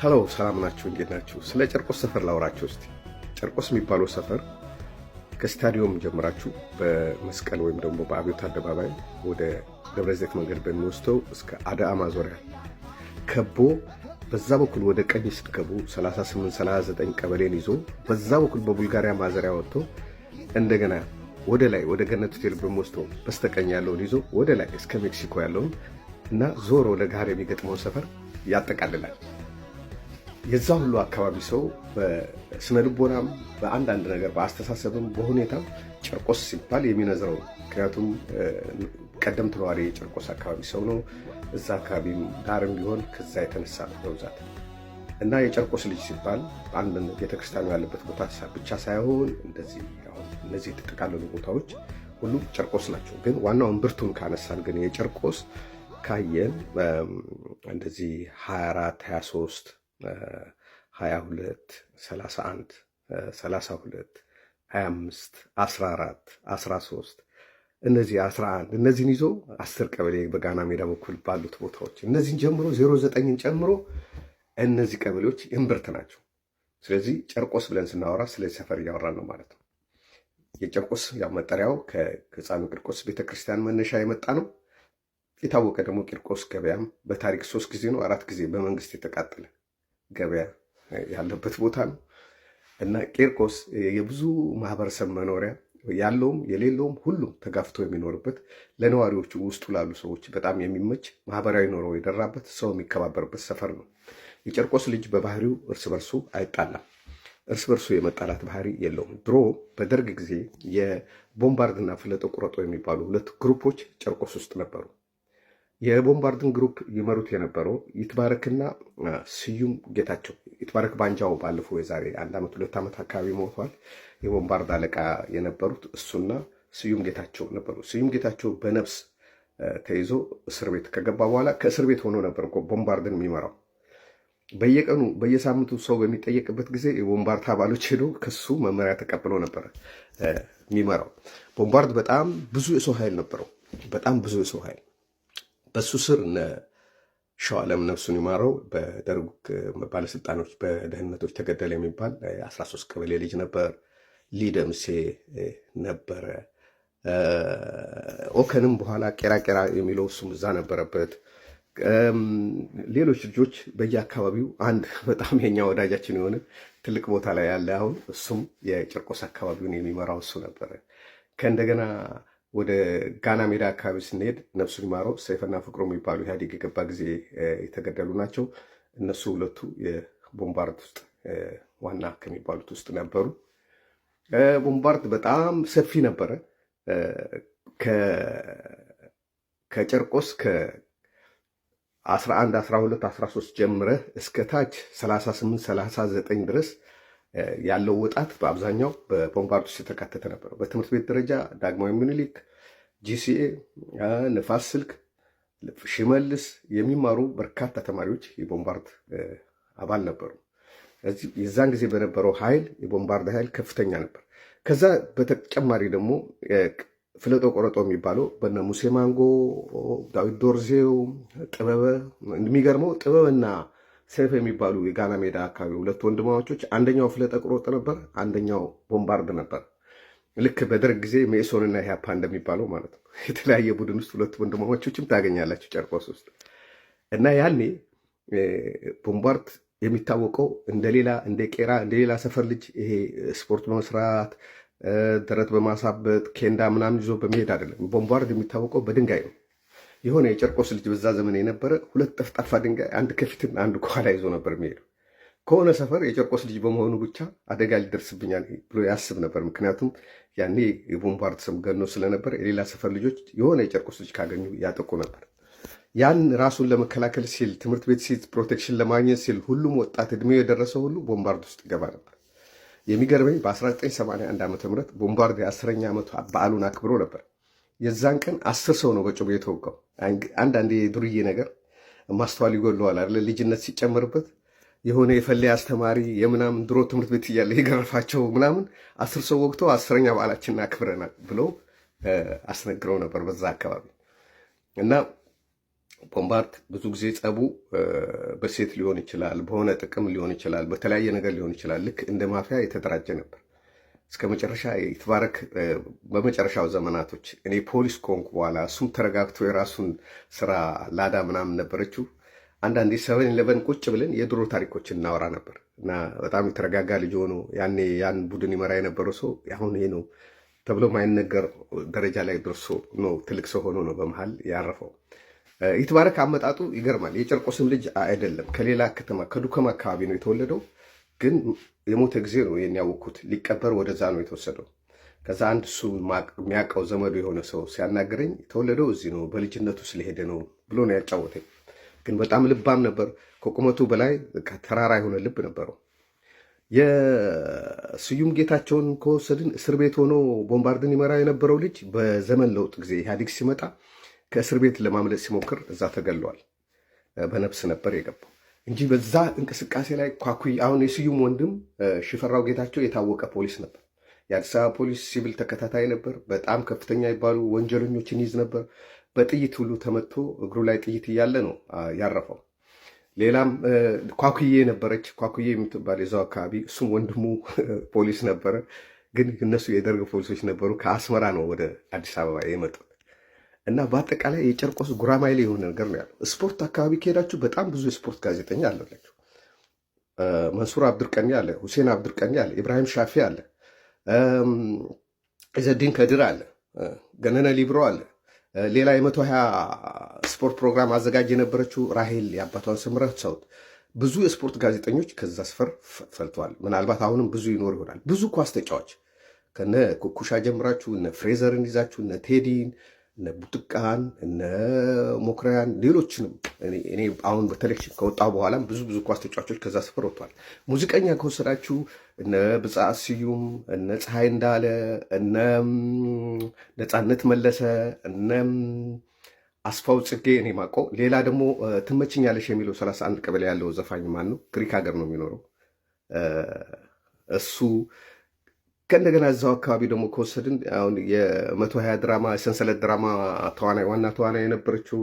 ሄሎ ሰላም ናችሁ? እንዴት ናችሁ? ስለ ጨርቆስ ሰፈር ላውራችሁ እስቲ። ጨርቆስ የሚባለው ሰፈር ከስታዲየም ጀምራችሁ በመስቀል ወይም ደግሞ በአብዮት አደባባይ ወደ ደብረዘይት መንገድ በሚወስደው እስከ አዳአ ማዞሪያ ከቦ በዛ በኩል ወደ ቀኝ ስትገቡ 38 39 ቀበሌን ይዞ በዛ በኩል በቡልጋሪያ ማዘሪያ ወጥቶ እንደገና ወደ ላይ ወደ ገነት ሆቴል በሚወስደው በስተቀኝ ያለውን ይዞ ወደ ላይ እስከ ሜክሲኮ ያለውን እና ዞር ወደ ጋር የሚገጥመው ሰፈር ያጠቃልላል። የዛ ሁሉ አካባቢ ሰው በስነ ልቦናም በአንዳንድ ነገር በአስተሳሰብም በሁኔታም ጨርቆስ ሲባል የሚነዝረው ነው። ምክንያቱም ቀደምት ነዋሪ የጨርቆስ አካባቢ ሰው ነው። እዛ አካባቢም ዳርም ቢሆን ከዛ የተነሳ ነው በብዛት እና የጨርቆስ ልጅ ሲባል አንድ ቤተክርስቲያኑ ያለበት ቦታ ብቻ ሳይሆን እንደዚህ አሁን እነዚህ የተጠቃለሉ ቦታዎች ሁሉም ጨርቆስ ናቸው። ግን ዋናውን ብርቱን ካነሳን ግን የጨርቆስ ካየን እንደዚህ 24 23 22 31 32 25 14 13 እነዚህ 11 እነዚህን ይዞ 10 ቀበሌ በጋና ሜዳ በኩል ባሉት ቦታዎች እነዚህን ጀምሮ 09ን ጨምሮ እነዚህ ቀበሌዎች እምብርት ናቸው። ስለዚህ ጨርቆስ ብለን ስናወራ ስለዚህ ሰፈር እያወራን ነው ማለት ነው። የጨርቆስ ያው መጠሪያው ከሕፃኑ ቂርቆስ ቤተክርስቲያን መነሻ የመጣ ነው። የታወቀ ደግሞ ቂርቆስ ገበያም በታሪክ 3 ጊዜ ነው 4 ጊዜ በመንግስት የተቃጠለ ገበያ ያለበት ቦታ ነው እና ቂርቆስ የብዙ ማህበረሰብ መኖሪያ ያለውም የሌለውም ሁሉም ተጋፍቶ የሚኖርበት ለነዋሪዎቹ ውስጡ ላሉ ሰዎች በጣም የሚመች ማህበራዊ ኑሮ የደራበት ሰው የሚከባበርበት ሰፈር ነው። የጨርቆስ ልጅ በባህሪው እርስ በርሱ አይጣላም። እርስ በርሱ የመጣላት ባህሪ የለውም። ድሮ በደርግ ጊዜ የቦምባርድና ፍለጦ ቁረጦ የሚባሉ ሁለት ግሩፖች ጨርቆስ ውስጥ ነበሩ። የቦምባርድን ግሩፕ ይመሩት የነበረው ይትባረክና ስዩም ጌታቸው። ይትባረክ ባንጃው ባለፈው የዛሬ 1 ዓመት 2 ዓመት አካባቢ ሞቷል። የቦምባርድ አለቃ የነበሩት እሱና ስዩም ጌታቸው ነበሩ። ስዩም ጌታቸው በነፍስ ተይዞ እስር ቤት ከገባ በኋላ ከእስር ቤት ሆኖ ነበር ቦምባርድን የሚመራው። በየቀኑ በየሳምንቱ ሰው በሚጠየቅበት ጊዜ የቦምባርድ አባሎች ሄዶ ከሱ መመሪያ ተቀብለው ነበር የሚመራው። ቦምባርድ በጣም ብዙ የሰው ኃይል ነበረው። በጣም ብዙ የሰው ኃይል በሱ ስር እነ ሸዋለም ነፍሱን ይማረው በደርግ ባለስልጣኖች በደህንነቶች ተገደለ የሚባል 13 ቀበሌ ልጅ ነበር። ሊደምሴ ነበረ። ኦከንም በኋላ ቄራ የሚለው እሱም እዛ ነበረበት። ሌሎች ልጆች በየአካባቢው አንድ በጣም የኛ ወዳጃችን የሆነ ትልቅ ቦታ ላይ ያለ አሁን እሱም የጨርቆስ አካባቢውን የሚመራው እሱ ነበረ። ከእንደገና ወደ ጋና ሜዳ አካባቢ ስንሄድ ነፍሱን ይማረው ሰይፈና ፍቅሩ የሚባሉ ኢህአዴግ የገባ ጊዜ የተገደሉ ናቸው። እነሱ ሁለቱ የቦምባርድ ውስጥ ዋና ከሚባሉት ውስጥ ነበሩ። ቦምባርድ በጣም ሰፊ ነበረ። ከጨርቆስ ከ11 12 13 ጀምረህ እስከ ታች 38 39 ድረስ ያለው ወጣት በአብዛኛው በቦምባርድ ውስጥ የተካተተ ነበር። በትምህርት ቤት ደረጃ ዳግማዊ ምኒልክ፣ ጂሲኤ፣ ንፋስ ስልክ፣ ሽመልስ የሚማሩ በርካታ ተማሪዎች የቦምባርድ አባል ነበሩ። የዛን ጊዜ በነበረው ኃይል የቦምባርድ ኃይል ከፍተኛ ነበር። ከዛ በተጨማሪ ደግሞ ፍለጦ ቆረጦ የሚባለው በነ ሙሴ ማንጎ፣ ዳዊት ዶርዜው፣ ጥበበ የሚገርመው ጥበበና ሰይፍ የሚባሉ የጋና ሜዳ አካባቢ ሁለት ወንድማማቾች፣ አንደኛው ፍለጠ ቆረጦ ነበር፣ አንደኛው ቦምባርድ ነበር። ልክ በደርግ ጊዜ ሜሶንና ኢህአፓ እንደሚባለው ማለት ነው። የተለያየ ቡድን ውስጥ ሁለት ወንድማማቾችም ታገኛላችሁ ጨርቆስ ውስጥ እና ያኔ ቦምባርድ የሚታወቀው እንደ ቄራ እንደሌላ ሰፈር ልጅ ይሄ ስፖርት በመስራት ደረት በማሳበጥ ኬንዳ ምናምን ይዞ በመሄድ አይደለም። ቦምባርድ የሚታወቀው በድንጋይ ነው። የሆነ የጨርቆስ ልጅ በዛ ዘመን የነበረ 2 ጠፍጣፋ ድንጋይ አንድ ከፊትና አንድ ከኋላ ይዞ ነበር የሚሄደው። ከሆነ ሰፈር የጨርቆስ ልጅ በመሆኑ ብቻ አደጋ ሊደርስብኛል ብሎ ያስብ ነበር። ምክንያቱም ያኔ የቦምባርድ ስም ገኖ ስለነበር የሌላ ሰፈር ልጆች የሆነ የጨርቆስ ልጅ ካገኙ ያጠቁ ነበር። ያን ራሱን ለመከላከል ሲል ትምህርት ቤት ሲል ፕሮቴክሽን ለማግኘት ሲል ሁሉም ወጣት እድሜው የደረሰ ሁሉ ቦምባርድ ውስጥ ይገባ ነበር። የሚገርመኝ በ1981 ዓ.ም ቦምባርድ የ10ኛ ዓመቱ በዓሉን አክብሮ ነበር። የዛን ቀን 10 ሰው ነው በጩቤ የተወጋው። አንዳንዴ ዱርዬ ነገር ማስተዋል ይጎለዋል አይደል? ልጅነት ሲጨመርበት የሆነ የፈለየ አስተማሪ የምናምን ድሮ ትምህርት ቤት እያለ የገረፋቸው ምናምን 10 ሰው ወግተው 10ኛ በዓላችንን አክብረናል ብለው አስነግረው ነበር በዛ አካባቢ እና ቦምባርድ ብዙ ጊዜ ጸቡ በሴት ሊሆን ይችላል፣ በሆነ ጥቅም ሊሆን ይችላል፣ በተለያየ ነገር ሊሆን ይችላል። ልክ እንደ ማፊያ የተደራጀ ነበር እስከ መጨረሻ። ይትባረክ በመጨረሻው ዘመናቶች እኔ ፖሊስ ከሆንኩ በኋላ እሱም ተረጋግቶ የራሱን ስራ ላዳ ምናምን ነበረችው። አንዳንዴ 7-11 ቁጭ ብለን የድሮ ታሪኮችን እናወራ ነበር እና በጣም የተረጋጋ ልጅ ሆኖ ያኔ ያን ቡድን ይመራ የነበረው ሰው አሁን ይሄ ነው ተብሎ ማይነገር ደረጃ ላይ ደርሶ ነው ትልቅ ሰው ሆኖ ነው በመሃል ያረፈው። ይትባረክ አመጣጡ ይገርማል። የጨርቆስም ልጅ አይደለም፣ ከሌላ ከተማ ከዱከም አካባቢ ነው የተወለደው። ግን የሞተ ጊዜ ነው የሚያውቁት። ሊቀበር ወደዛ ነው የተወሰደው። ከዛ አንድ እሱ የሚያውቀው ዘመዱ የሆነ ሰው ሲያናገረኝ የተወለደው እዚህ ነው፣ በልጅነቱ ስለሄደ ነው ብሎ ነው ያጫወተኝ። ግን በጣም ልባም ነበር። ከቁመቱ በላይ ተራራ የሆነ ልብ ነበረው። የስዩም ጌታቸውን ከወሰድን እስር ቤት ሆኖ ቦምባርድን ይመራ የነበረው ልጅ በዘመን ለውጥ ጊዜ ኢህአዴግ ሲመጣ ከእስር ቤት ለማምለጥ ሲሞክር እዛ ተገለዋል። በነፍስ ነበር የገባው እንጂ በዛ እንቅስቃሴ ላይ ኳኩይ አሁን የስዩም ወንድም ሽፈራው ጌታቸው የታወቀ ፖሊስ ነበር። የአዲስ አበባ ፖሊስ ሲቪል ተከታታይ ነበር። በጣም ከፍተኛ ይባሉ ወንጀለኞችን ይዝ ነበር። በጥይት ሁሉ ተመቶ እግሩ ላይ ጥይት እያለ ነው ያረፈው። ሌላም ኳኩዬ ነበረች፣ ኳኩዬ የምትባል የዛው አካባቢ፣ እሱም ወንድሙ ፖሊስ ነበረ። ግን እነሱ የደርግ ፖሊሶች ነበሩ። ከአስመራ ነው ወደ አዲስ አበባ የመጡት እና በአጠቃላይ የጨርቆስ ጉራማይሌ የሆነ ነገር ነው ያለው። ስፖርት አካባቢ ከሄዳችሁ በጣም ብዙ የስፖርት ጋዜጠኛ አለላችሁ። መንሱር አብዱልቀኒ አለ፣ ሁሴን አብዱልቀኒ አለ፣ ኢብራሂም ሻፊ አለ፣ ኢዘዲን ከድር አለ፣ ገነነ ሊብሮ አለ። ሌላ የ120 ስፖርት ፕሮግራም አዘጋጅ የነበረችው ራሄል የአባቷን ስም ረሳሁት። ብዙ የስፖርት ጋዜጠኞች ከዛ ስፈር ፈልተዋል። ምናልባት አሁንም ብዙ ይኖር ይሆናል። ብዙ ኳስ ተጫዋች ከነ ኩኩሻ ጀምራችሁ እነ ፍሬዘርን ይዛችሁ እነ ቴዲን እነ ቡጥቃን እነ ሞክሪያን ሌሎችንም እኔ አሁን በተለይ ከወጣሁ በኋላም ብዙ ኳስ ተጫዋቾች ከዛ ስፈር ወጥቷል። ሙዚቀኛ ከወሰዳችሁ እነ ብጻት ስዩም፣ እነ ፀሐይ እንዳለ፣ እነ ነፃነት መለሰ፣ እነ አስፋው ጽጌ እኔ ማቆ። ሌላ ደግሞ ትመችኛለሽ የሚለው 31 ቀበሌ ያለው ዘፋኝ ማን ነው? ግሪክ ሀገር ነው የሚኖረው እሱ። ከእንደገና እዛው አካባቢ ደግሞ ከወሰድን አሁን የ120 ድራማ የሰንሰለት ድራማ ተዋናይ ዋና ተዋናይ የነበረችው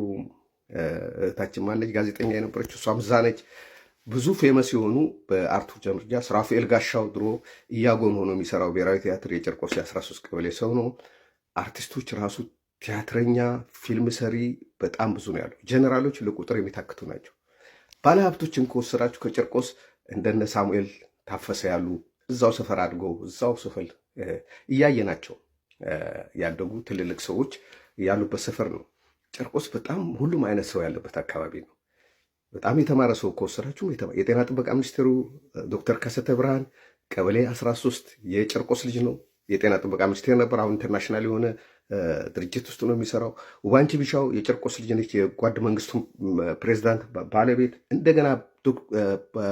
እህታችን ማነች? ጋዜጠኛ የነበረችው እሷም እዛ ነች። ብዙ ፌመስ የሆኑ በአርቱ ጀምርጃ ስራፌል ጋሻው ድሮ እያጎን ሆኖ የሚሰራው ብሔራዊ ቲያትር የጨርቆስ 13 ቀበሌ ሰው ነው። አርቲስቶች ራሱ ቲያትረኛ፣ ፊልም ሰሪ በጣም ብዙ ነው ያለው። ጀነራሎች ለቁጥር የሚታክቱ ናቸው። ባለሀብቶችን ከወሰዳችሁ ከጨርቆስ እንደነ ሳሙኤል ታፈሰ ያሉ እዛው ሰፈር አድገው እዛው ሰፈር እያየናቸው ያደጉ ትልልቅ ሰዎች ያሉበት ሰፈር ነው። ጨርቆስ በጣም ሁሉም አይነት ሰው ያለበት አካባቢ ነው። በጣም የተማረ ሰው ከወሰዳችሁ የጤና ጥበቃ ሚኒስቴሩ ዶክተር ከሰተ ብርሃን ቀበሌ 13 የጨርቆስ ልጅ ነው። የጤና ጥበቃ ሚኒስቴር ነበር። አሁን ኢንተርናሽናል የሆነ ድርጅት ውስጥ ነው የሚሰራው። ውባንቺ ቢሻው የጨርቆስ ልጅ ነች። የጓድ መንግስቱ ፕሬዚዳንት ባለቤት። እንደገና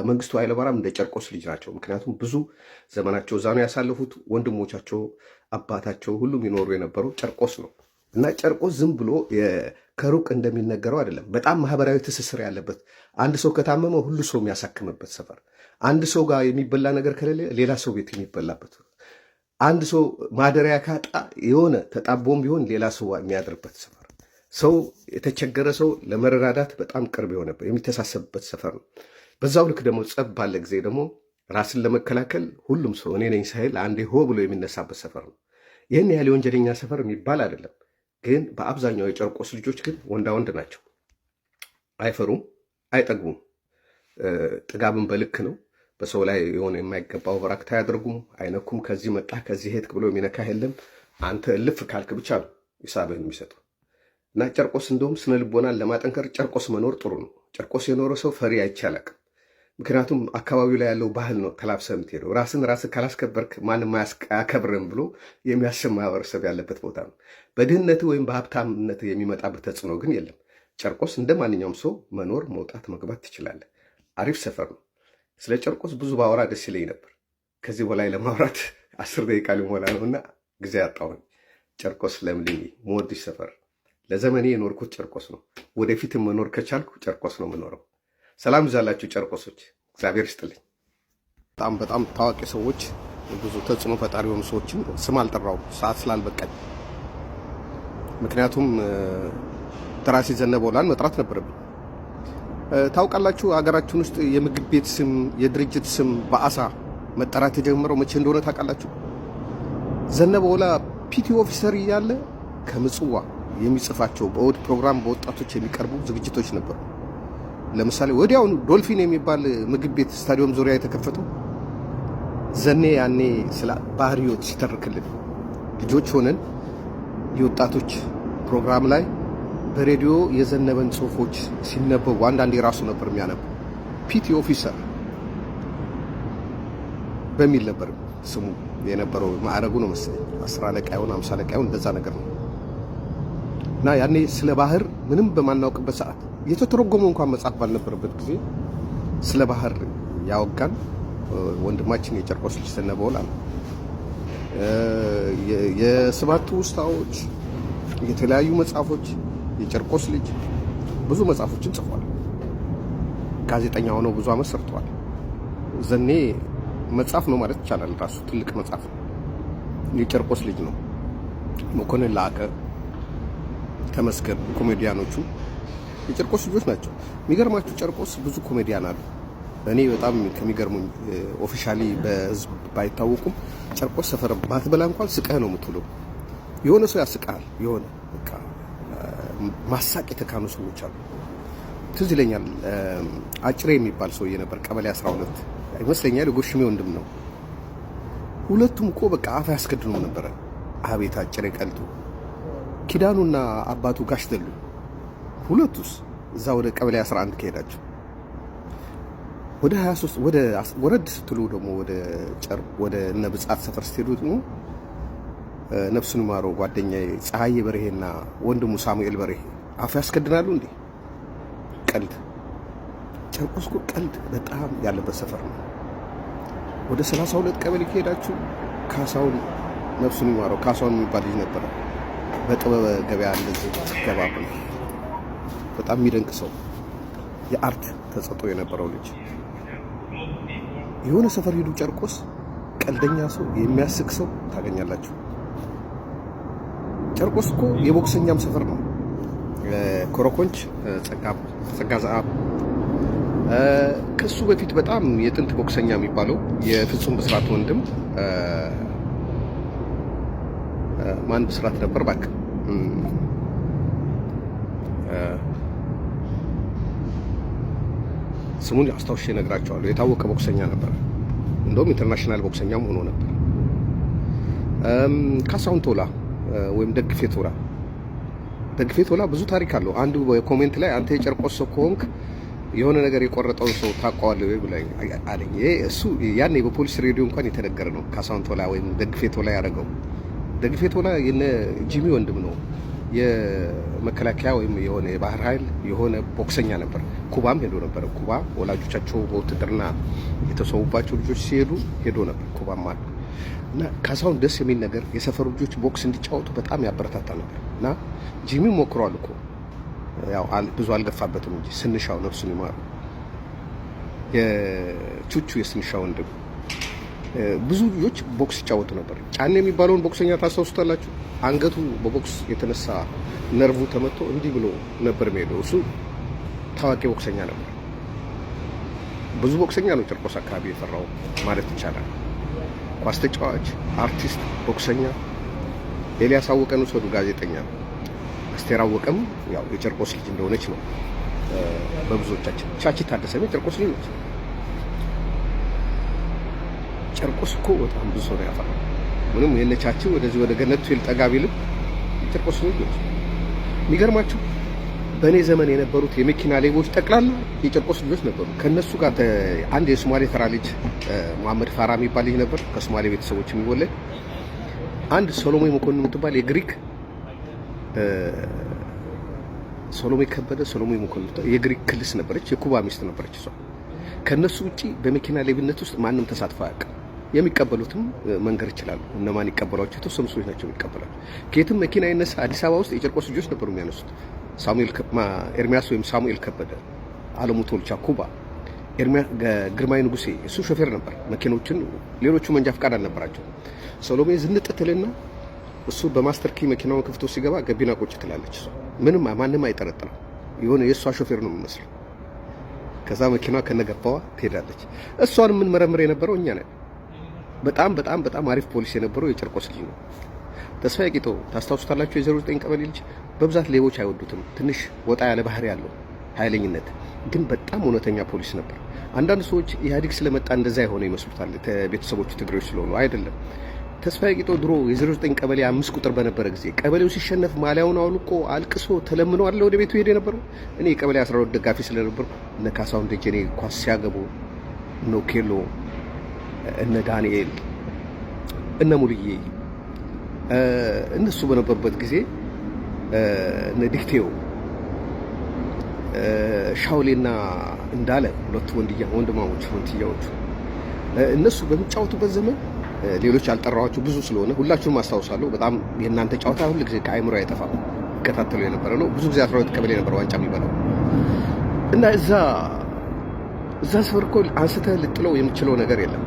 መንግስቱ ኃይለማርያም እንደ ጨርቆስ ልጅ ናቸው። ምክንያቱም ብዙ ዘመናቸው እዛ ነው ያሳለፉት። ወንድሞቻቸው፣ አባታቸው ሁሉም ይኖሩ የነበረው ጨርቆስ ነው እና ጨርቆስ ዝም ብሎ ከሩቅ እንደሚነገረው አይደለም። በጣም ማህበራዊ ትስስር ያለበት፣ አንድ ሰው ከታመመ ሁሉ ሰው የሚያሳክምበት ሰፈር፣ አንድ ሰው ጋር የሚበላ ነገር ከሌለ ሌላ ሰው ቤት የሚበላበት፣ አንድ ሰው ማደሪያ ካጣ የሆነ ተጣቦም ቢሆን ሌላ ሰው የሚያድርበት ሰፈር፣ ሰው የተቸገረ ሰው ለመረዳዳት በጣም ቅርብ የሆነበት የሚተሳሰብበት ሰፈር ነው። በዛው ልክ ደግሞ ጸብ ባለ ጊዜ ደግሞ ራስን ለመከላከል ሁሉም ሰው እኔ ነኝ ሳይል አንዴ ሆ ብሎ የሚነሳበት ሰፈር ነው። ይህን ያህል የወንጀለኛ ሰፈር የሚባል አይደለም። ግን በአብዛኛው የጨርቆስ ልጆች ግን ወንዳ ወንድ ናቸው። አይፈሩም፣ አይጠግቡም። ጥጋብን በልክ ነው። በሰው ላይ የሆነ የማይገባው በራክታ አያደርጉም፣ አይነኩም። ከዚህ መጣ ከዚህ ሄድክ ብሎ የሚነካ የለም። አንተ እልፍ ካልክ ብቻ ነው ሂሳብህን የሚሰጡ እና ጨርቆስ እንደውም ስነ ልቦናን ለማጠንከር ጨርቆስ መኖር ጥሩ ነው። ጨርቆስ የኖረ ሰው ፈሪ አይቻላቅም። ምክንያቱም አካባቢው ላይ ያለው ባህል ነው ተላብሰህ የምትሄደው። ራስን ካላስከበርክ ማንም አያከብርም ብሎ የሚያስብ ማህበረሰብ ያለበት ቦታ ነው። በድህነት ወይም በሀብታምነት የሚመጣበት ተጽዕኖ ግን የለም። ጨርቆስ እንደ ማንኛውም ሰው መኖር፣ መውጣት፣ መግባት ትችላለህ። አሪፍ ሰፈር ነው። ስለ ጨርቆስ ብዙ ባወራ ደስ ይለኝ ነበር። ከዚህ በላይ ለማውራት 10 ደቂቃ ሊሞላ ነውና ጊዜ አጣሁኝ። ጨርቆስ ለምልኝ የምወድሽ ሰፈር። ለዘመኔ የኖርኩት ጨርቆስ ነው። ወደፊትም መኖር ከቻልኩ ጨርቆስ ነው የምኖረው። ሰላም ይዛላችሁ ጨርቆሶች፣ እግዚአብሔር ይስጥልኝ። በጣም ታዋቂ ሰዎች፣ ብዙ ተጽዕኖ ፈጣሪ የሆኑ ሰዎችን ስም አልጠራውም ሰዓት ስላልበቃኝ። ምክንያቱም ደራሲ ዘነበ ወላን መጥራት ነበረብኝ። ታውቃላችሁ ሀገራችን ውስጥ የምግብ ቤት ስም የድርጅት ስም በአሳ መጠራት የጀመረው መቼ እንደሆነ ታውቃላችሁ? ዘነበ ወላ ፒቲ ኦፊሰር እያለ ከምጽዋ የሚጽፋቸው በእሑድ ፕሮግራም በወጣቶች የሚቀርቡ ዝግጅቶች ነበሩ። ለምሳሌ ወዲያውኑ ዶልፊን የሚባል ምግብ ቤት ስታዲየም ዙሪያ የተከፈተው ዘኔ ያኔ ስለ ባህር ሕይወት ሲተርክልን ልጆች ሆነን የወጣቶች ፕሮግራም ላይ በሬዲዮ የዘነበን ጽሁፎች ሲነበቡ አንዳንዴ ራሱ ነበር የሚያነበው። ፒቲ ኦፊሰር በሚል ነበር ስሙ የነበረው። ማዕረጉ ነው መሰለኝ 10 አለቃ ይሁን 50 አለቃ ይሁን እንደዛ ነገር ነው። እና ያኔ ስለ ባህር ምንም በማናውቅበት ሰዓት የተተረጎመው እንኳን መጽሐፍ ባልነበረበት ጊዜ ስለ ባህር ያወጋን ወንድማችን የጨርቆስ ልጅ ዘነበ ወላ ነው። የሰባቱ ውስጣዎች የተለያዩ መጽሐፎች የጨርቆስ ልጅ ብዙ መጽሐፎችን ጽፏል። ጋዜጠኛ ሆኖ ብዙ ዓመት ሰርቷል። ዘኔ መጽሐፍ ነው ማለት ይቻላል። ራሱ ትልቅ መጽሐፍ ነው። የጨርቆስ ልጅ ነው። መኮንን ላቀ፣ ተመስገን ኮሜዲያኖቹ የጨርቆስ ልጆች ናቸው። የሚገርማችሁ ጨርቆስ ብዙ ኮሜዲያን አሉ። እኔ በጣም ከሚገርሙኝ ኦፊሻሊ በህዝብ ባይታወቁም ጨርቆስ ሰፈር ባትበላ እንኳን ስቀህ ነው የምትውለው። የሆነ ሰው ያስቃል። የሆነ በቃ ማሳቅ የተካኑ ሰዎች አሉ። ትዝ ይለኛል አጭሬ የሚባል ሰውዬ ነበር። ቀበሌ 12 ይመስለኛል የጎሽሜ ወንድም ነው። ሁለቱም እኮ በቃ አፍ ያስከድኑ ነበረ። አቤት አጭሬ ቀልጡ። ኪዳኑና አባቱ ጋሽ ደሉ ሁለቱስ እዛ ወደ ቀበሌ 11 ከሄዳችሁ ወደ 23 ወደ ወረድ ስትሉ ደግሞ ወደ እነ ብጻት ሰፈር ስትሄዱ ደግሞ ነፍሱን ይማረው ጓደኛዬ ፀሐዬ በርሄና ወንድሙ ሳሙኤል በርሄ አፍ ያስከድናሉ እንዴ! ቀልድ ጨርቆስ እኮ ቀልድ በጣም ያለበት ሰፈር ነው። ወደ 32 ቀበሌ ከሄዳችሁ ካሳውን ነፍሱን ይማረው ካሳውን የሚባል ልጅ ነበረ። በጥበብ ገበያ እንደዚህ ገባብ ነው። በጣም የሚደንቅ ሰው የአርት ተሰጥኦ የነበረው ልጅ። የሆነ ሰፈር ሄዱ ጨርቆስ ቀልደኛ ሰው የሚያስቅ ሰው ታገኛላችሁ። ጨርቆስ እኮ የቦክሰኛም ሰፈር ነው። ኮረኮንች ጸጋ ዘአብ ከሱ በፊት በጣም የጥንት ቦክሰኛ የሚባለው የፍጹም ብስራት ወንድም ማን ብስራት ነበር እባክህ ስሙን አስታውሼ እነግራቸዋለሁ። የታወቀ ቦክሰኛ ነበር። እንደውም ኢንተርናሽናል ቦክሰኛም ሆኖ ነበር። ካሳሁን ቶላ ወይም ደግፌ ቶላ ብዙ ታሪክ አለው። አንዱ በኮሜንት ላይ አንተ የጨርቆስ ሰው ከሆንክ የሆነ ነገር የቆረጠውን ሰው ታውቀዋለህ ወይ ብለኝ አለኝ። እሱ ያኔ በፖሊስ ሬዲዮ እንኳን የተነገረ ነው። ካሳሁን ቶላ ወይም ደግፌ ቶላ ያደረገው ደግፌ ቶላ የነ ጂሚ ወንድም ነው። የመከላከያ ወይም የሆነ የባህር ኃይል የሆነ ቦክሰኛ ነበር። ኩባም ሄዶ ነበር። ኩባ ወላጆቻቸው በውትድርና የተሰዉባቸው ልጆች ሲሄዱ ሄዶ ነበር። ኩባም አለ እና ካሳሁን ደስ የሚል ነገር የሰፈሩ ልጆች ቦክስ እንዲጫወቱ በጣም ያበረታታ ነበር። እና ጂሚም ሞክሯል እኮ ያው ብዙ አልገፋበትም እንጂ ስንሻው ነፍሱን ይማረው የቹቹ የስንሻው ወንድም ብዙ ልጆች ቦክስ ይጫወቱ ነበር። ጫኔ የሚባለውን ቦክሰኛ ታስታውሱታላችሁ? አንገቱ በቦክስ የተነሳ ነርቭ ተመቶ እንዲህ ብሎ ነበር የሚሄደው። እሱ ታዋቂ ቦክሰኛ ነበር። ብዙ ቦክሰኛ ነው ጨርቆስ አካባቢ የፈራው ማለት ይቻላል። ኳስ ተጫዋች፣ አርቲስት፣ ቦክሰኛ። ኤልያስ አወቀን ውሰዱ፣ ጋዜጠኛ ነው። አስቴር አወቀም ያው የጨርቆስ ልጅ እንደሆነች ነው በብዙዎቻችን። ቻቺ ታደሰም የጨርቆስ ልጅ ነች። ጨርቆስ እኮ በጣም ብዙ ሰው ያፈራው። ምንም የነቻቸው ወደዚህ ወደ ገነቱ ይልጠጋ ቢልም ጨርቆስ ልጅ ነች። የሚገርማችሁ በእኔ ዘመን የነበሩት የመኪና ሌቦች ጠቅላላ የጨርቆስ ልጆች ነበሩ። ከነሱ ጋር አንድ የሶማሌ ተራ ልጅ መሐመድ ፋራ የሚባል ልጅ ነበር፣ ከሶማሌ ቤተሰቦች የሚወለድ። አንድ ሶሎሜ መኮንን የምትባል የግሪክ ሶሎሜ ከበደ ሶሎሜ መኮንን የግሪክ ክልስ ነበረች፣ የኩባ ሚስት ነበረች እሷ። ከነሱ ውጪ በመኪና ሌብነት ውስጥ ማንም ተሳትፎ አያውቅም። የሚቀበሉትም መንገር ይችላሉ። እነማን ይቀበሏቸው? የተወሰኑ ሰዎች ናቸው የሚቀበላሉ። ከየትም መኪና ይነሳ አዲስ አበባ ውስጥ የጨርቆስ ልጆች ነበሩ የሚያነሱት። ኤርሚያስ ወይም ሳሙኤል ከበደ፣ አለሙ ቶልቻ ኩባ፣ ግርማይ ንጉሴ እሱ ሾፌር ነበር መኪኖችን። ሌሎቹ መንጃ ፈቃድ አልነበራቸው። ሶሎሜ ዝንጥ ትልና እሱ በማስተር ኪ መኪናውን ከፍቶ ሲገባ ገቢና ቁጭ ትላለች እሷ። ምንም ማንም አይጠረጥርም። የሆነ የእሷ ሾፌር ነው የሚመስለው። ከዛ መኪናዋ ከነገባዋ ትሄዳለች። እሷን የምንመረምር የነበረው እኛ ነን። በጣም በጣም በጣም አሪፍ ፖሊስ የነበረው የጨርቆስ ልጅ ነው። ተስፋዬ ቂጦ ታስታውሱታላችሁ? የ09 ቀበሌ ልጅ በብዛት ሌቦች አይወዱትም። ትንሽ ወጣ ያለ ባህሪ ያለው ኃይለኝነት፣ ግን በጣም እውነተኛ ፖሊስ ነበር። አንዳንድ ሰዎች ኢህአዴግ ስለመጣ እንደዛ የሆነ ይመስሉታል፣ ቤተሰቦቹ ትግሬዎች ስለሆኑ። አይደለም። ተስፋዬ ቂጦ ድሮ የ09 ቀበሌ 5 ቁጥር በነበረ ጊዜ ቀበሌው ሲሸነፍ ማሊያውን አውልቆ አልቅሶ ተለምኖ አለ ወደ ቤቱ ሄደ የነበረው። እኔ የቀበሌ 12 ደጋፊ ስለነበርኩ እነ ካሳሁን ደጀኔ ኳስ ሲያገቡ፣ እነ ኬሎ፣ እነ ዳንኤል፣ እነ ሙልዬ እነሱ በነበሩበት ጊዜ እነ ዲክቴው፣ ሻውሌና እንዳለ ሁለቱ ወንድማሞች ወንትያዎቹ እነሱ በሚጫወቱበት ዘመን ሌሎች ያልጠራኋቸው ብዙ ስለሆነ ሁላችሁም አስታውሳለሁ። በጣም የእናንተ ጨዋታ ሁሉ ጊዜ ከአይምሮ አይጠፋም። ይከታተሉ የነበረ ነው። ብዙ ጊዜ 12 ቀበሌ ነበር ዋንጫ የሚበላው እና እዛ ሰፈር እኮ አንስተህ ልጥለው የምችለው ነገር የለም።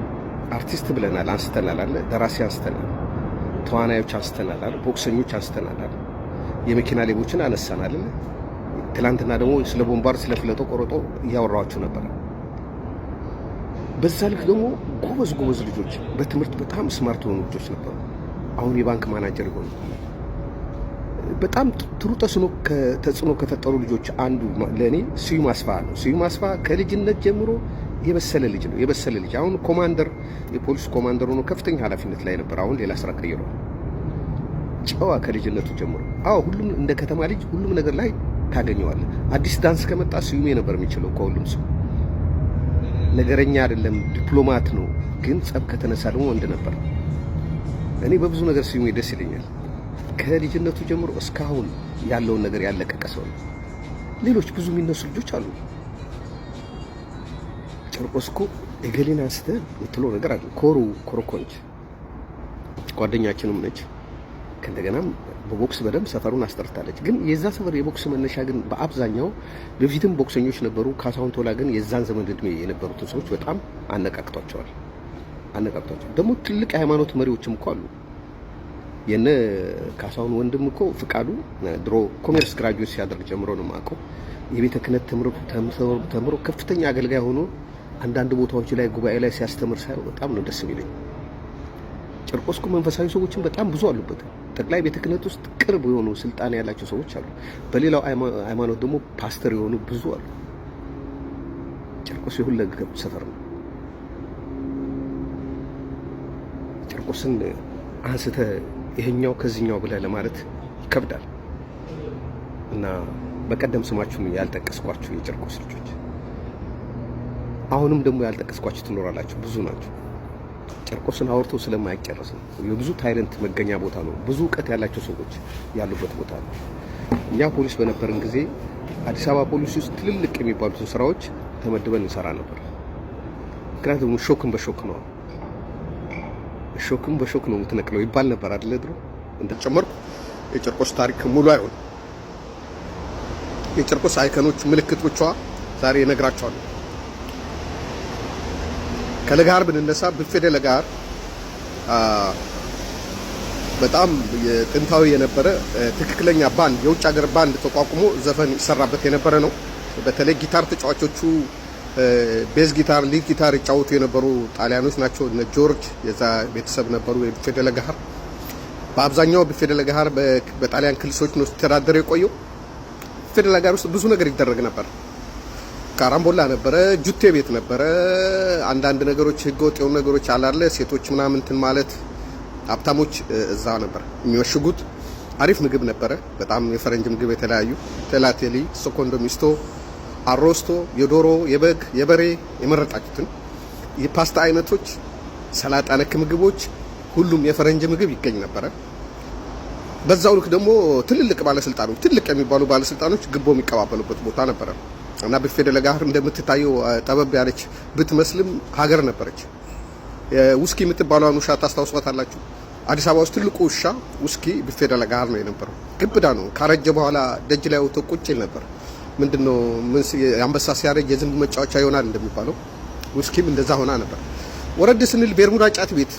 አርቲስት ብለናል፣ አንስተናል አለ፣ ደራሲ አንስተናል፣ ተዋናዮች አንስተናል አለ፣ ቦክሰኞች አንስተናል አለ፣ የመኪና ሌቦችን አነሳናል። ትላንትና ደግሞ ስለ ቦምባር ስለ ፍለጦ ቆረጦ እያወራኋችሁ ነበር። በዛ ልክ ደግሞ ጎበዝ ልጆች በትምህርት በጣም ስማርት የሆኑ ልጆች ነበሩ። አሁን የባንክ ማናጀር ይሆኑ። በጣም ጥሩ ተጽዕኖ ከፈጠሩ ልጆች አንዱ ለእኔ ስዩም አስፋ ነው። ስዩም አስፋ ከልጅነት ጀምሮ የበሰለ ልጅ ነው። የበሰለ ልጅ አሁን ኮማንደር፣ የፖሊስ ኮማንደር ሆኖ ከፍተኛ ኃላፊነት ላይ ነበር። አሁን ሌላ ስራ ቀይሯል። ጨዋ ከልጅነቱ ጀምሮ። ሁሉም እንደ ከተማ ልጅ ሁሉም ነገር ላይ ታገኘዋለህ። አዲስ ዳንስ ከመጣ ስዩሜ ነበር የሚችለው ከሁሉም ሰው። ነገረኛ አይደለም፣ ዲፕሎማት ነው። ግን ጸብ ከተነሳ ደግሞ ወንድ ነበር። እኔ በብዙ ነገር ስዩሜ ደስ ይለኛል። ከልጅነቱ ጀምሮ እስካሁን ያለውን ነገር ያለቀቀ ሰው ነው። ሌሎች ብዙ የሚነሱ ልጆች አሉ። ጨርቆስ እኮ እገሌን አንስተህ የምትለው ነገር አለ። ኮረኮንች ጓደኛችንም ነች። ከእንደገናም በቦክስ በደንብ ሰፈሩን አስጠርታለች። ግን የዛ ሰፈር የቦክስ መነሻ ግን በአብዛኛው በፊትም ቦክሰኞች ነበሩ። ካሳሁን ቶላ ግን የዛን ዘመን እድሜ የነበሩትን ሰዎች በጣም አነቃቅቷቸዋል። ደግሞ ትልቅ የሃይማኖት መሪዎችም እኮ አሉ። የነ ካሳሁን ወንድም እኮ ፍቃዱ ድሮ ኮሜርስ ግራጁዌት ሲያደርግ ጀምሮ ነው የማውቀው። የቤተ ክህነት ተምሮ ከፍተኛ አገልጋይ ሆኖ አንዳንድ ቦታዎች ላይ ጉባኤ ላይ ሲያስተምር ሳይው በጣም ነው ደስ የሚለኝ። ጨርቆስ እኮ መንፈሳዊ ሰዎችን በጣም ብዙ አሉበት። ጠቅላይ ቤተ ክህነት ውስጥ ቅርብ የሆኑ ስልጣን ያላቸው ሰዎች አሉ። በሌላው ሃይማኖት ደግሞ ፓስተር የሆኑ ብዙ አሉ። ጨርቆስ የሁለገብ ሰፈር ነው። ጨርቆስን አንስተህ ይሄኛው ከዚህኛው ብለህ ለማለት ይከብዳል እና በቀደም ስማችሁን ያልጠቀስኳችሁ የጨርቆስ ልጆች አሁንም ደግሞ ያልጠቀስኳችሁ ትኖራላችሁ። ብዙ ናቸው። ጨርቆስን አውርቶ ስለማይጨረስ ነው። የብዙ ታይለንት መገኛ ቦታ ነው። ብዙ እውቀት ያላቸው ሰዎች ያሉበት ቦታ ነው። እኛ ፖሊስ በነበርን ጊዜ አዲስ አበባ ፖሊስ ውስጥ ትልልቅ የሚባሉትን ስራዎች ተመድበን እንሰራ ነበር። ምክንያቱም ሾክን በሾክ ነው የምትነቅለው ይባል ነበር አይደል? ድሮ እንደጨመርኩ የጨርቆስ ታሪክ ሙሉ አይሆን። የጨርቆስ አይከኖች ምልክቶቿ ዛሬ እነግራቸዋለሁ። ከለጋር ብንነሳ ብፌ ለጋር በጣም ጥንታዊ የነበረ ትክክለኛ ባንድ የውጭ ሀገር ባንድ ተቋቁሞ ዘፈን ይሰራበት የነበረ ነው። በተለይ ጊታር ተጫዋቾቹ ቤዝ ጊታር፣ ሊድ ጊታር ይጫወቱ የነበሩ ጣሊያኖች ናቸው። እነ ጆርጅ የዛ ቤተሰብ ነበሩ። የብፌ ለጋር በአብዛኛው ብፌ ለጋር በጣሊያን ክልሶች ነው ሲተዳደር የቆየው። ብፌ ለጋር ውስጥ ብዙ ነገር ይደረግ ነበር። ካራምቦላ ነበረ፣ ጁቴ ቤት ነበረ። አንዳንድ ነገሮች ህገወጥ የሆኑ ነገሮች አላለ ሴቶች ምናምን እንትን ማለት ሀብታሞች እዛ ነበር የሚወሽጉት። አሪፍ ምግብ ነበረ፣ በጣም የፈረንጅ ምግብ የተለያዩ ቴላቴሊ፣ ሰኮንዶ ሚስቶ፣ አሮስቶ፣ የዶሮ የበግ የበሬ የመረጣችሁትን የፓስታ አይነቶች፣ ሰላጣ ነክ ምግቦች፣ ሁሉም የፈረንጅ ምግብ ይገኝ ነበረ። በዛው ልክ ደግሞ ትልልቅ ባለስልጣኖች ትልቅ የሚባሉ ባለስልጣኖች ግቦ የሚቀባበሉበት ቦታ ነበረ እና ብፌ ለጋር እንደምትታየው ጠበብ ያለች ብትመስልም ሀገር ነበረች። ውስኪ የምትባለውን ውሻ ታስታውሷታላችሁ? አዲስ አበባ ውስጥ ትልቁ ውሻ ውስኪ ብፌ ለጋር ነው የነበረው። ግብዳ ነው። ካረጀ በኋላ ደጅ ላይ ወጥቶ ቁጭ ይል ነበር። ምንድነው አንበሳ ሲያረጅ የዝንብ መጫወቻ ይሆናል እንደሚባለው ውስኪም እንደዛ ሆና ነበር። ወረድ ስንል ቤርሙዳ ጫት ቤት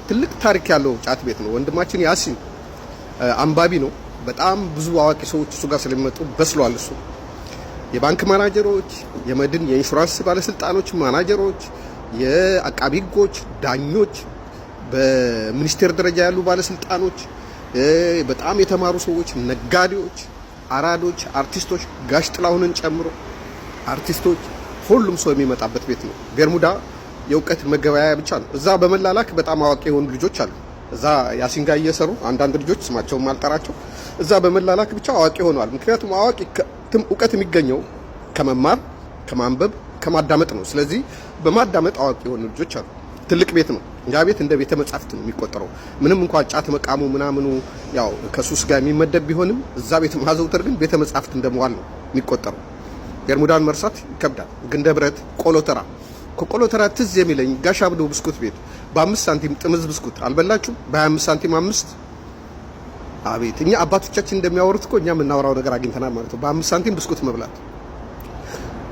ትልቅ ታሪክ ያለው ጫት ቤት ነው። ወንድማችን ያሲን አንባቢ ነው። በጣም ብዙ አዋቂ ሰዎች እሱ ጋር ስለሚመጡ በስሏል። እሱ የባንክ ማናጀሮች፣ የመድን የኢንሹራንስ ባለስልጣኖች ማናጀሮች፣ የአቃቢ ህጎች፣ ዳኞች፣ በሚኒስቴር ደረጃ ያሉ ባለስልጣኖች፣ በጣም የተማሩ ሰዎች፣ ነጋዴዎች፣ አራዶች፣ አርቲስቶች ጋሽ ጥላሁንን ጨምሮ አርቲስቶች፣ ሁሉም ሰው የሚመጣበት ቤት ነው። ቤርሙዳ የእውቀት መገበያያ ብቻ ነው። እዛ በመላላክ በጣም አዋቂ የሆኑ ልጆች አሉ። እዛ ያሲን ጋር እየሰሩ አንዳንድ ልጆች ስማቸውን ማልጠራቸው እዛ በመላላክ ብቻ አዋቂ ሆነዋል። ምክንያቱም አዋቂ እውቀት የሚገኘው ከመማር ከማንበብ ከማዳመጥ ነው። ስለዚህ በማዳመጥ አዋቂ የሆኑ ልጆች አሉ። ትልቅ ቤት ነው። ያ ቤት እንደ ቤተ መጻሕፍት ነው የሚቆጠረው። ምንም እንኳን ጫት መቃሙ ምናምኑ ያው ከሱስ ጋር የሚመደብ ቢሆንም እዛ ቤት ማዘውተር ግን ቤተ መጻሕፍት እንደመዋል ነው የሚቆጠረው። ቤርሙዳን መርሳት ይከብዳል። ግንደ ብረት፣ ቆሎ ተራ፣ ከቆሎ ተራ ትዝ የሚለኝ ጋሽ አብዶ ብስኩት ቤት በ5 ሳንቲም ጥምዝ ብስኩት አልበላችሁ? በ25 ሳንቲም 5። አቤት እኛ አባቶቻችን እንደሚያወሩት እኮ እኛ የምናወራው ነገር አግኝተናል ማለት ነው። በ5 ሳንቲም ብስኩት መብላት።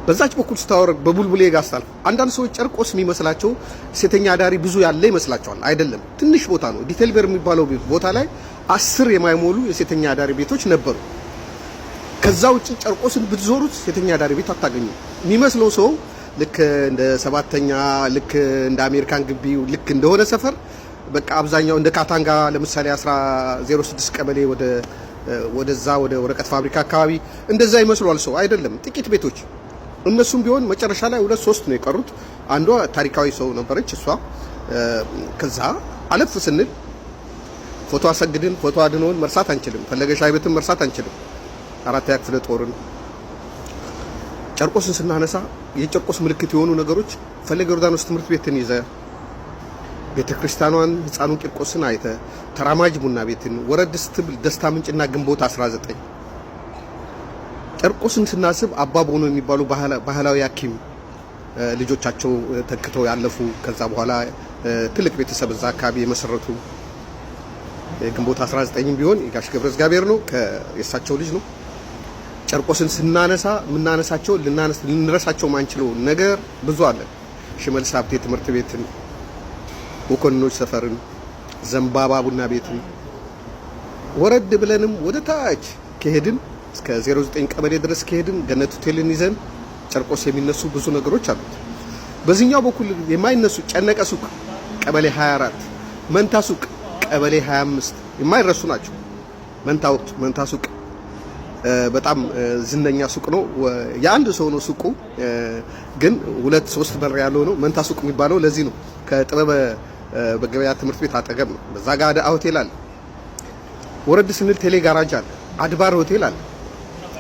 በዛች በኩል ስታወር በቡልቡሌ ጋስታል አንዳንድ ሰዎች ጨርቆስ የሚመስላቸው ሴተኛ አዳሪ ብዙ ያለ ይመስላቸዋል። አይደለም፣ ትንሽ ቦታ ነው። ዲቴልበር የሚባለው ቦታ ላይ 10 የማይሞሉ የሴተኛ አዳሪ ቤቶች ነበሩ። ከዛ ውጭ ጨርቆስን ብትዞሩት ሴተኛ አዳሪ ቤት አታገኙ። የሚመስለው ሰው ልክ እንደ ሰባተኛ ልክ እንደ አሜሪካን ግቢ ልክ እንደሆነ ሰፈር በቃ አብዛኛው እንደ ካታንጋ ለምሳሌ 1006 ቀበሌ ወደዛ ወደ ወረቀት ፋብሪካ አካባቢ እንደዛ ይመስሏል ሰው። አይደለም፣ ጥቂት ቤቶች። እነሱም ቢሆን መጨረሻ ላይ 2-3 ነው የቀሩት። አንዷ ታሪካዊ ሰው ነበረች እሷ። ከዛ አለፍ ስንል ፎቶ አሰግድን፣ ፎቶ አድኖን መርሳት አንችልም። ፈለገ ሻይ ቤትን መርሳት አንችልም። 4ኛ ክፍለ ጦርን ጨርቆስን ስናነሳ የጨርቆስ ምልክት የሆኑ ነገሮች ፈለገ ዮርዳኖስ ትምህርት ቤትን ይዘ ቤተክርስቲያኗን ህፃኑን ቂርቆስን አይተ ተራማጅ ቡና ቤትን ወረድ ስትብል ደስታ ምንጭና ግንቦት 19 ጨርቆስን ስናስብ አባ ቦኖ የሚባሉ ባህላዊ ሐኪም ልጆቻቸው ተክተው ያለፉ ከዛ በኋላ ትልቅ ቤተሰብ እዛ አካባቢ የመሰረቱ ግንቦት 19ም ቢሆን የጋሽ ገብረ እግዚአብሔር ነው የእሳቸው ልጅ ነው። ጨርቆስን ስናነሳ የምናነሳቸው ልንረሳቸው ማንችለው ነገር ብዙ አለ። ሽመልስ ሀብቴ ትምህርት ቤትን፣ መኮንኖች ሰፈርን፣ ዘንባባ ቡና ቤትን ወረድ ብለንም ወደ ታች ከሄድን እስከ 09 ቀበሌ ድረስ ከሄድን ገነት ሆቴልን ይዘን ጨርቆስ የሚነሱ ብዙ ነገሮች አሉት። በዚህኛው በኩል የማይነሱ ጨነቀ ሱቅ ቀበሌ 24፣ መንታ ሱቅ ቀበሌ 25 የማይረሱ ናቸው። መንታ ሱቅ በጣም ዝነኛ ሱቅ ነው። የአንድ ሰው ነው ሱቁ፣ ግን 2-3 በር ያለው ነው። መንታ ሱቅ የሚባለው ለዚህ ነው። ከጥበበ በገበያ ትምህርት ቤት አጠገብ ነው። በዛ ጋር አዳ ሆቴል አለ። ወረድ ስንል ቴሌ ጋራጅ አለ። አድባር ሆቴል አለ።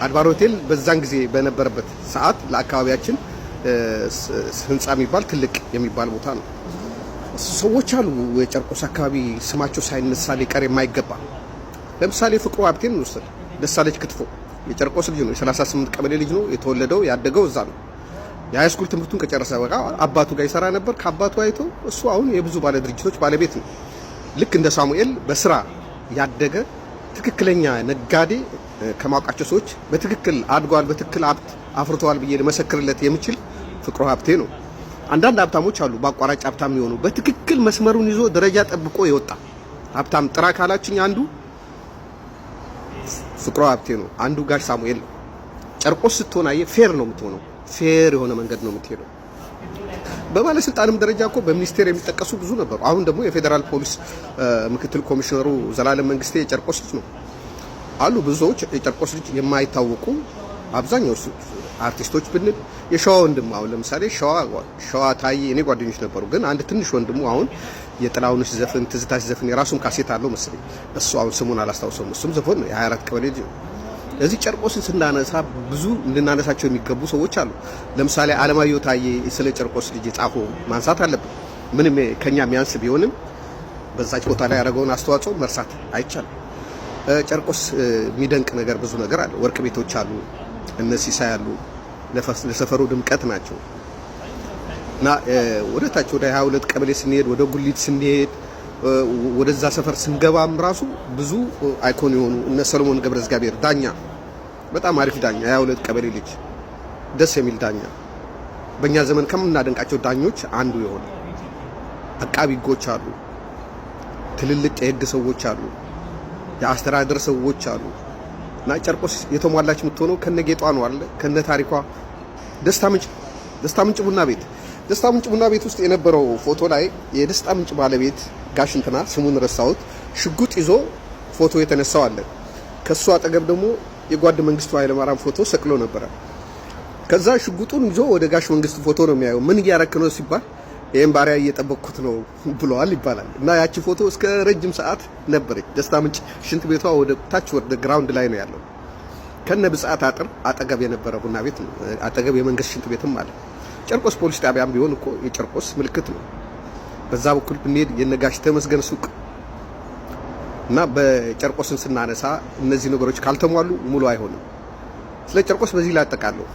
አድባር ሆቴል በዛን ጊዜ በነበረበት ሰዓት ለአካባቢያችን ህንጻ የሚባል ትልቅ የሚባል ቦታ ነው። ሰዎች አሉ የጨርቆስ አካባቢ ስማቸው ሳይነሳ ሊቀር የማይገባ። ለምሳሌ ፍቅሩ ሀብቴን እንውሰድ። ደሳለች ክትፎ የጨርቆስ ልጅ ነው። የ38 ቀበሌ ልጅ ነው። የተወለደው ያደገው እዛ ነው። የሃይስኩል ትምህርቱን ከጨረሰ በቃ አባቱ ጋር ይሰራ ነበር። ከአባቱ አይቶ እሱ አሁን የብዙ ባለ ድርጅቶች ባለቤት ነው። ልክ እንደ ሳሙኤል በስራ ያደገ ትክክለኛ ነጋዴ ከማውቃቸው ሰዎች በትክክል አድጓል፣ በትክክል ሀብት አፍርተዋል ብዬ ልመሰክርለት የምችል ፍቅሩ ሀብቴ ነው። አንዳንድ ሀብታሞች አሉ በአቋራጭ ሀብታም የሚሆኑ በትክክል መስመሩን ይዞ ደረጃ ጠብቆ የወጣ ሀብታም ጥራ ካላችኝ አንዱ ፍቅሩ ሀብቴ ነው። አንዱ ጋሽ ሳሙኤል ነው። ጨርቆስ ስትሆን አየህ ፌር ነው የምትሆነው። ፌር የሆነ መንገድ ነው የምትሄደው። በባለስልጣንም ደረጃ እኮ በሚኒስቴር የሚጠቀሱ ብዙ ነበሩ። አሁን ደግሞ የፌዴራል ፖሊስ ምክትል ኮሚሽነሩ ዘላለም መንግስቴ የጨርቆስ ልጅ ነው አሉ። ብዙ ሰዎች የጨርቆስ ልጅ የማይታወቁ አብዛኛው አርቲስቶች ብንል የሸዋ ወንድም አሁን ለምሳሌ ሸዋ ታዬ እኔ ጓደኞች ነበሩ። ግን አንድ ትንሽ ወንድሙ አሁን የጥላሁንሽ ዘፈን ትዝታሽ ዘፈን የራሱም ካሴት አለው መሰለኝ። እሱ አሁን ስሙን አላስታውሰውም። እሱም ዘፈን ነው የ24 ቀበሌ ልጅ ነው። እዚህ ጨርቆስን ስናነሳ ብዙ እንድናነሳቸው የሚገቡ ሰዎች አሉ። ለምሳሌ አለማየሁ ታዬ ስለ ጨርቆስ ልጅ የጻፈው ማንሳት አለብን። ምንም ከኛ የሚያንስ ቢሆንም በዛች ቦታ ላይ ያደረገውን አስተዋጽኦ መርሳት አይቻልም። ጨርቆስ የሚደንቅ ነገር ብዙ ነገር አለ። ወርቅ ቤቶች አሉ፣ እነ ሲሳይ አሉ። ለሰፈሩ ድምቀት ናቸው። እና ወደ ታች ወደ 22 ቀበሌ ስንሄድ ወደ ጉሊት ስንሄድ ወደዛ ሰፈር ስንገባም ራሱ ብዙ አይኮን የሆኑ እነ ሰሎሞን ገብረ እግዚአብሔር ዳኛ፣ በጣም አሪፍ ዳኛ፣ 22 ቀበሌ ልጅ ደስ የሚል ዳኛ፣ በእኛ ዘመን ከምናደንቃቸው ዳኞች አንዱ የሆነ አቃቢ ሕጎች አሉ፣ ትልልቅ የህግ ሰዎች አሉ። የአስተዳደር ሰዎች አሉ እና ጨርቆስ የተሟላች የምትሆነው ከነጌጧ ነው አለ ከነ ታሪኳ። ደስታ ምንጭ ቡና ቤት ደስታ ምንጭ ቡና ቤት ውስጥ የነበረው ፎቶ ላይ የደስታ ምንጭ ባለቤት ጋሽ እንትና ስሙን ረሳሁት ሽጉጥ ይዞ ፎቶ የተነሳው አለ። ከሱ አጠገብ ደግሞ የጓድ መንግስቱ ኃይለማርያም ፎቶ ሰቅሎ ነበረ። ከዛ ሽጉጡን ይዞ ወደ ጋሽ መንግስቱ ፎቶ ነው የሚያየው። ምን እያረክ ነው ሲባል ይሄን ባሪያ እየጠበቅኩት ነው ብለዋል ይባላል። እና ያቺ ፎቶ እስከ ረጅም ሰዓት ነበረች። ደስታ ምንጭ ሽንት ቤቷ ወደ ታች ወደ ግራውንድ ላይ ነው ያለው። ከነ ብጻት አጥር አጠገብ የነበረ ቡና ቤት ነው። አጠገብ የመንግስት ሽንት ቤትም አለ። ጨርቆስ ፖሊስ ጣቢያም ቢሆን እኮ የጨርቆስ ምልክት ነው። በዛ በኩል ብንሄድ የነጋሽ ተመስገን ሱቅ እና በጨርቆስን ስናነሳ እነዚህ ነገሮች ካልተሟሉ ሙሉ አይሆንም። ስለ ጨርቆስ በዚህ ላጠቃለሁ፣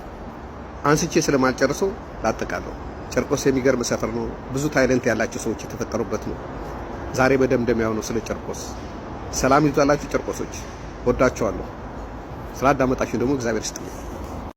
አንስቼ ስለማልጨርሰው ላጠቃለሁ። ጨርቆስ የሚገርም ሰፈር ነው። ብዙ ታይለንት ያላቸው ሰዎች የተፈጠሩበት ነው። ዛሬ በደምደሚያው ነው ስለ ጨርቆስ። ሰላም ይብዛላችሁ ጨርቆሶች፣ ወዳችኋለሁ። ስላዳመጣችሁ ደግሞ እግዚአብሔር ይስጥልኝ።